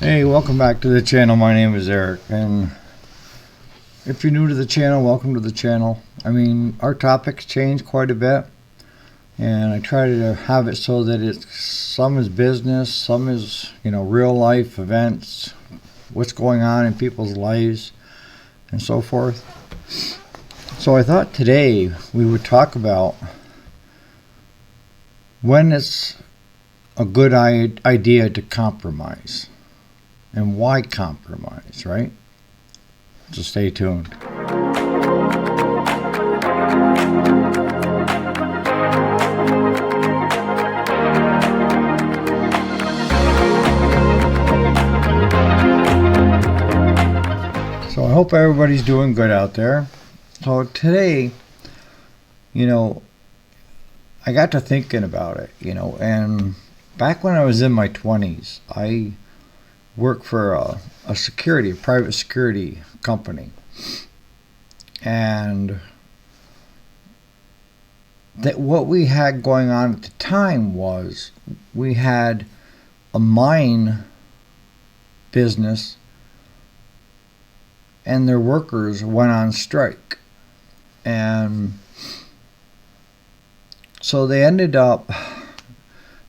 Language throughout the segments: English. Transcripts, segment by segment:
Hey, welcome back to the channel. My name is Eric, and if you're new to the channel, welcome to the channel. I mean, our topics change quite a bit, and I try to have it so that some is business, some is, real life events, what's going on in people's lives, and so forth. So I thought today we would talk about when it's a good idea to compromise. And why compromise, right? So stay tuned. So I hope everybody's doing good out there. So today, I got to thinking about it, and back when I was in my 20s, I worked for a private security company. And that what we had going on at the time was we had a mine business and their workers went on strike. And so they ended up,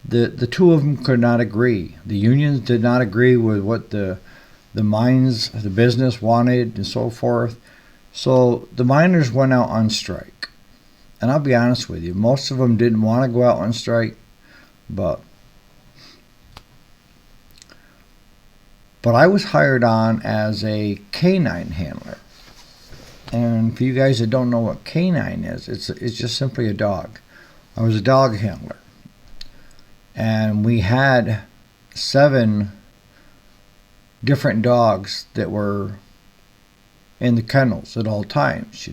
the two of them could not agree. The unions did not agree with what the mines, the business wanted and so forth. So the miners went out on strike. And I'll be honest with you, most of them didn't want to go out on strike, but I was hired on as a canine handler. And for you guys that don't know what canine is, it's just simply a dog. I was a dog handler. And we had 7 different dogs that were in the kennels at all times,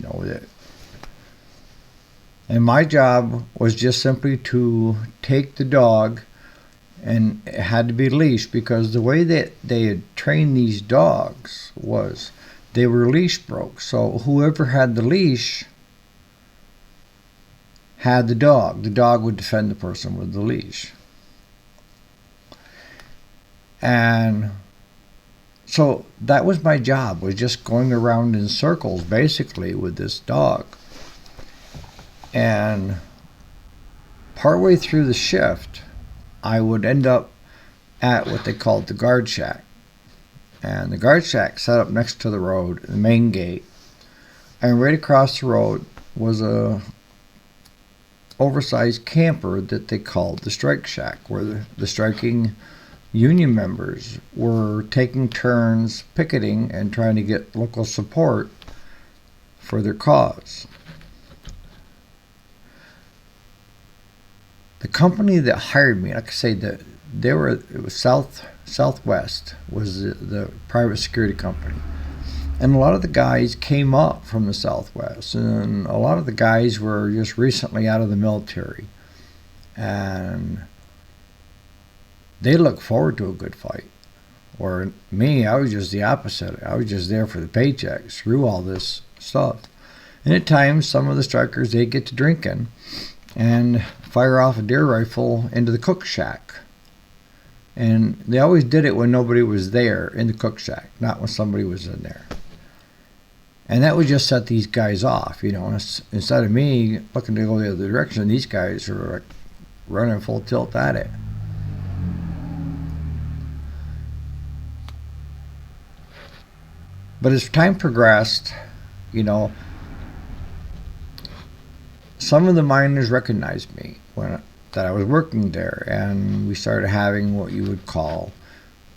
And my job was just simply to take the dog, and it had to be leashed because the way that they had trained these dogs was they were leash broke. So whoever had the leash had the dog. The dog would defend the person with the leash. And so that was my job, was just going around in circles basically with this dog. And partway through the shift, I would end up at what they called the guard shack. And the guard shack set up next to the road, the main gate. And right across the road was a oversized camper that they called the strike shack, where the striking union members were taking turns picketing and trying to get local support for their cause. The company that hired me, like I say, it was Southwest was the private security company. And a lot of the guys came up from the Southwest, and a lot of the guys were just recently out of the military. And they look forward to a good fight. Or me, I was just the opposite. I was just there for the paycheck, screw all this stuff. And at times, some of the strikers, they get to drinking and fire off a deer rifle into the cook shack. And they always did it when nobody was there in the cook shack, not when somebody was in there. And that would just set these guys off, Instead of me looking to go the other direction, these guys are like running full tilt at it. But as time progressed, some of the miners recognized me that I was working there, and we started having what you would call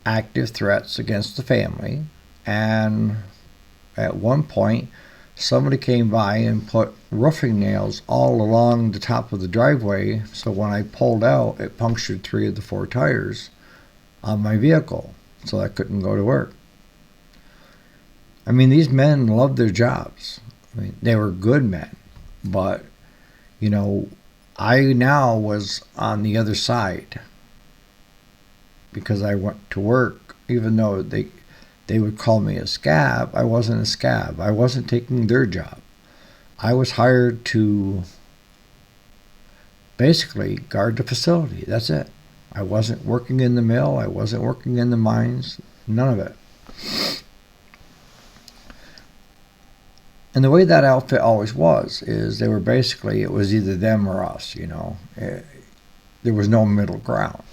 active threats against the family. And at one point, somebody came by and put roofing nails all along the top of the driveway, so when I pulled out, it punctured 3 of the 4 tires on my vehicle, so I couldn't go to work. I mean, these men loved their jobs. I mean, they were good men. But, I now was on the other side because I went to work, even though they would call me a scab. I wasn't a scab. I wasn't taking their job. I was hired to basically guard the facility. That's it. I wasn't working in the mill. I wasn't working in the mines. None of it. And the way that outfit always was is they were basically, it was either them or us, you know. There was no middle ground.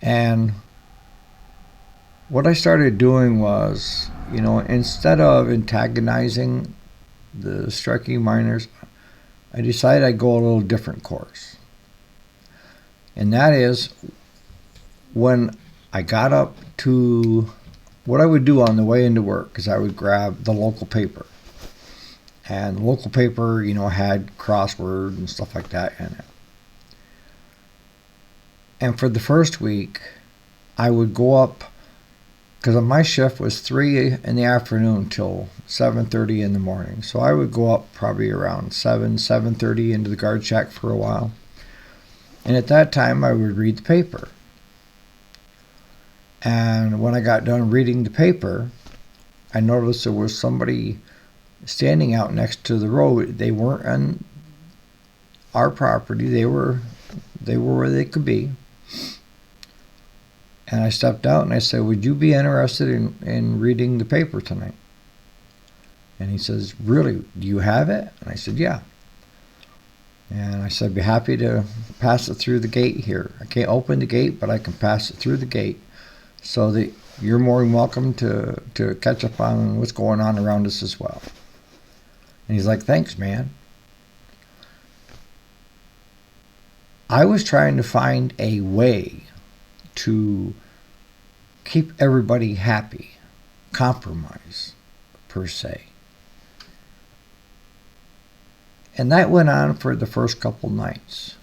And what I started doing was, you know, instead of antagonizing the striking miners, I decided I'd go a little different course. And that is, when I got up to, what I would do on the way into work is I would grab the local paper. And the local paper, you know, had crossword and stuff like that in it. And for the first week, I would go up, because my shift was 3 in the afternoon till 7:30 in the morning. So I would go up probably around 7:30 into the guard shack for a while. And at that time, I would read the paper. And when I got done reading the paper, I noticed there was somebody standing out next to the road. They weren't on our property. They were where they could be. And I stepped out and I said, "Would you be interested in reading the paper tonight?" And he says, "Really, do you have it?" And I said, "Yeah." And I said, "I'd be happy to pass it through the gate here. I can't open the gate, but I can pass it through the gate. So that you're more than welcome to catch up on what's going on around us as well." And he's like, "Thanks, man." I was trying to find a way to keep everybody happy, compromise, per se. And that went on for the first couple nights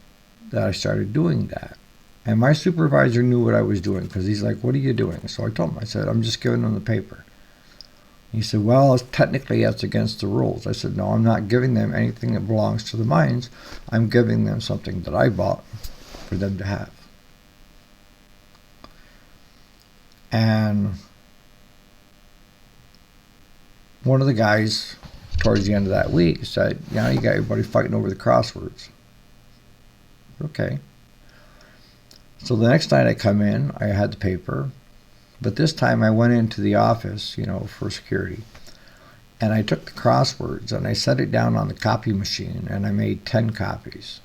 that I started doing that. And my supervisor knew what I was doing, because he's like, "What are you doing?" So I told him, I said, "I'm just giving them the paper." He said, "Well, technically that's against the rules." I said, "No, I'm not giving them anything that belongs to the mines. I'm giving them something that I bought for them to have." And one of the guys towards the end of that week said, "You got everybody fighting over the crosswords." Okay. So the next night I come in, I had the paper, but this time I went into the office, you know, for security, and I took the crosswords and I set it down on the copy machine and I made 10 copies.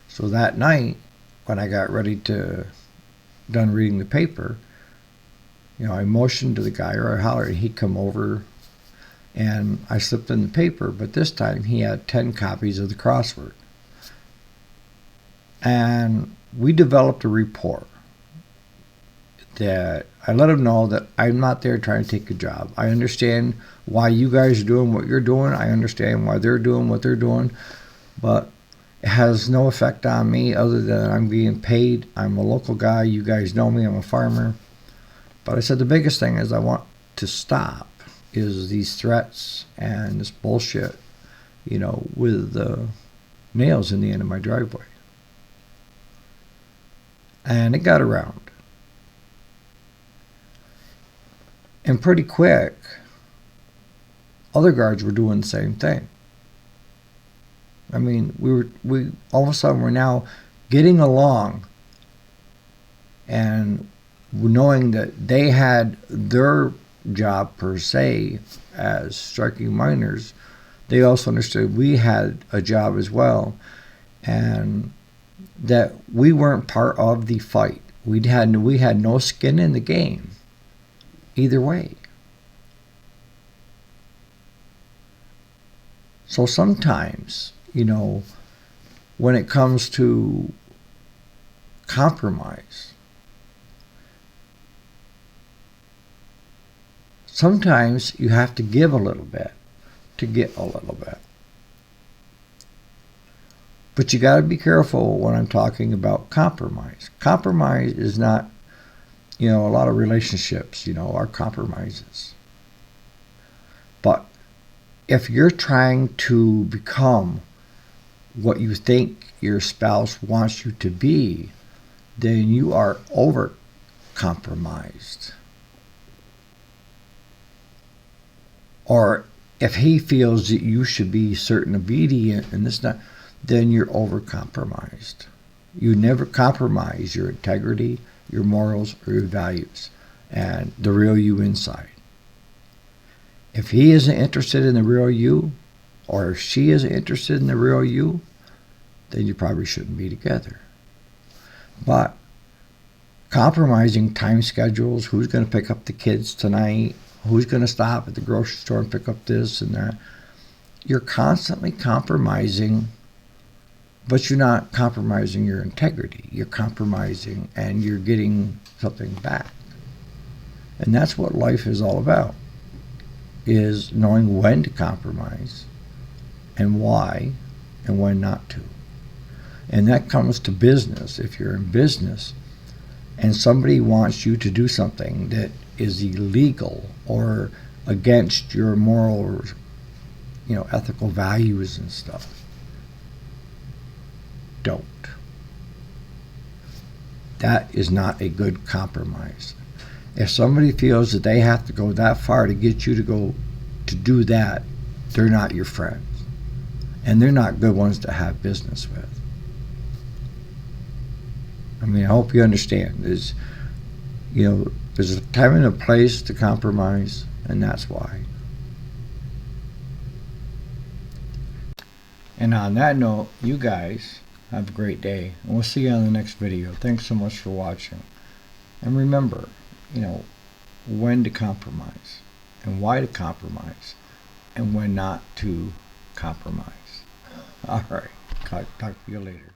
So that night, when I got ready to done reading the paper, you know, I motioned to the guy, or I hollered, and he'd come over, and I slipped in the paper, but this time he had 10 copies of the crossword. And we developed a rapport that I let him know that I'm not there trying to take a job. I understand why you guys are doing what you're doing. I understand why they're doing what they're doing, but it has no effect on me other than I'm being paid. I'm a local guy. You guys know me. I'm a farmer. But I said the biggest thing is I want to stop is these threats and this bullshit, you know, with the nails in the end of my driveway. And it got around. And pretty quick, other guards were doing the same thing. I mean, we all of a sudden we're now getting along, and knowing that they had their job per se as striking miners, they also understood we had a job as well, and that we weren't part of the fight. We had no skin in the game either way. So sometimes, you know, when it comes to compromise, sometimes you have to give a little bit to get a little bit. But you got to be careful when I'm talking about compromise. Compromise is not, you know, a lot of relationships, you know, are compromises. But if you're trying to become what you think your spouse wants you to be, then you are over compromised. Or if he feels that you should be certain obedient and this not, then you're over compromised. You never compromise your integrity, your morals, or your values, and the real you inside. If he isn't interested in the real you, or if she isn't interested in the real you, then you probably shouldn't be together. But compromising time schedules, who's going to pick up the kids tonight, who's going to stop at the grocery store and pick up this and that, you're constantly compromising, but you're not compromising your integrity. You're compromising and you're getting something back. And that's what life is all about, is knowing when to compromise and why and when not to. And that comes to business. If you're in business and somebody wants you to do something that is illegal or against your moral, ethical values and stuff, don't. That is not a good compromise. If somebody feels that they have to go that far to get you to go to do that, they're not your friends. And they're not good ones to have business with. I mean, I hope you understand. There's a time and a place to compromise, and that's why. And on that note, you guys have a great day. And we'll see you on the next video. Thanks so much for watching. And remember, when to compromise, and why to compromise, and when not to compromise. All right. Talk to you later.